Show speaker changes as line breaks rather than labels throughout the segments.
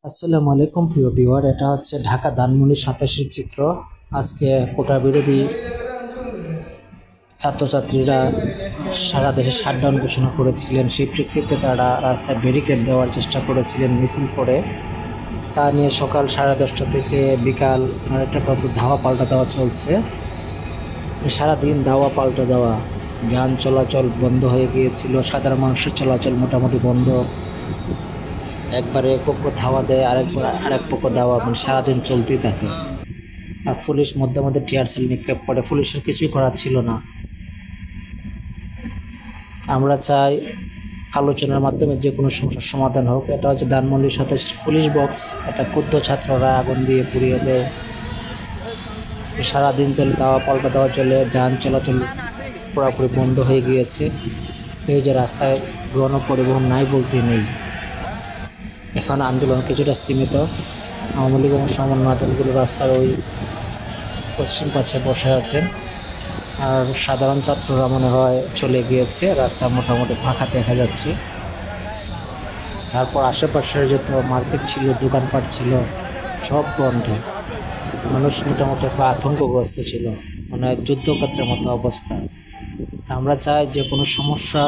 আসসালামু আলাইকুম প্রিয় ভিউয়ার, এটা হচ্ছে ঢাকা ধানমন্ডি 27-এর চিত্র। আজকে কোটা বিরোধী ছাত্রছাত্রীরা সারা দেশে শাটডাউন ঘোষণা করেছিলেন। সেই প্রেক্ষিতে তারা রাস্তায় ব্যারিকেড দেওয়ার চেষ্টা করেছিলেন মিছিল করে। তা নিয়ে সকাল 10:30 থেকে বিকাল 1:30 পর্যন্ত ধাওয়া পাল্টা দেওয়া চলছে। সারাদিন ধাওয়া পাল্টা দেওয়া, যান চলাচল বন্ধ হয়ে গিয়েছিল, সাধারণ মানুষের চলাচল মোটামুটি বন্ধ। একবারে এক পক্ষ ধাওয়া দেয়, আরেক পক্ষ ধাওয়া, মানে সারাদিন চলতেই থাকে। আর পুলিশ মধ্যে মধ্যে টিয়ার সেল নিক্ষেপ করে, পুলিশের কিছুই করার ছিল না। আমরা চাই আলোচনার মাধ্যমে যে কোনো সমস্যার সমাধান হোক। এটা হচ্ছে ধানমন্ডির সাথে পুলিশ বক্স, এটা ক্ষুদ্র ছাত্ররা আগুন দিয়ে পুড়িয়ে দেয়। সারাদিন চলে, ধাওয়া পাল্টা দেওয়া চলে, যান চলাচল পুরোপুরি বন্ধ হয়ে গিয়েছে। এই যে রাস্তায় গণপরিবহন নাই বলতে নেই। এখন আন্দোলন কিছুটা স্তীমিত। আওয়ামী লীগ এবং সমন্বয় দলগুলো রাস্তার ওই পশ্চিম পাশে বসে আছেন, আর সাধারণ ছাত্ররা মনে হয় চলে গিয়েছে। রাস্তা মোটামুটি ফাঁকা দেখা যাচ্ছে। তারপর আশেপাশের যত মার্কেট ছিল, দোকানপাট ছিল, সব বন্ধ। মানুষ মোটামুটি একটা আতঙ্কগ্রস্ত ছিল, মানে যুদ্ধক্ষেত্রের মতো অবস্থা। আমরা চাই যে কোনো সমস্যা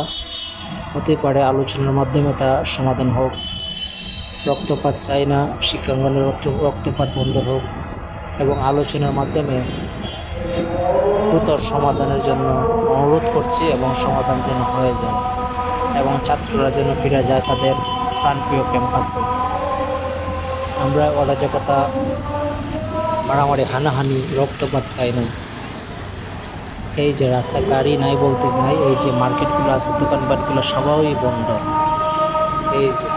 হতে পারে, আলোচনার মাধ্যমে তা সমাধান হোক। রক্তপাত চাই না, শিক্ষাঙ্গনের রক্তপাত বন্ধ হোক, এবং আলোচনার মাধ্যমে দ্রুত সমাধানের জন্য অনুরোধ করছি, এবং সমাধান যেন হয়ে যায়, এবং ছাত্ররা যেন ফিরে যায় তাদের প্রাণপ্রিয় ক্যাম্পাসে। আমরা অরাজকতা, মারামারি, হানাহানি, রক্তপাত চাই না। এই যে রাস্তা গাড়ি নাই বলতে নাই, এই যে মার্কেটগুলো আছে, দোকানপাটগুলো সবাই বন্ধ। এই যে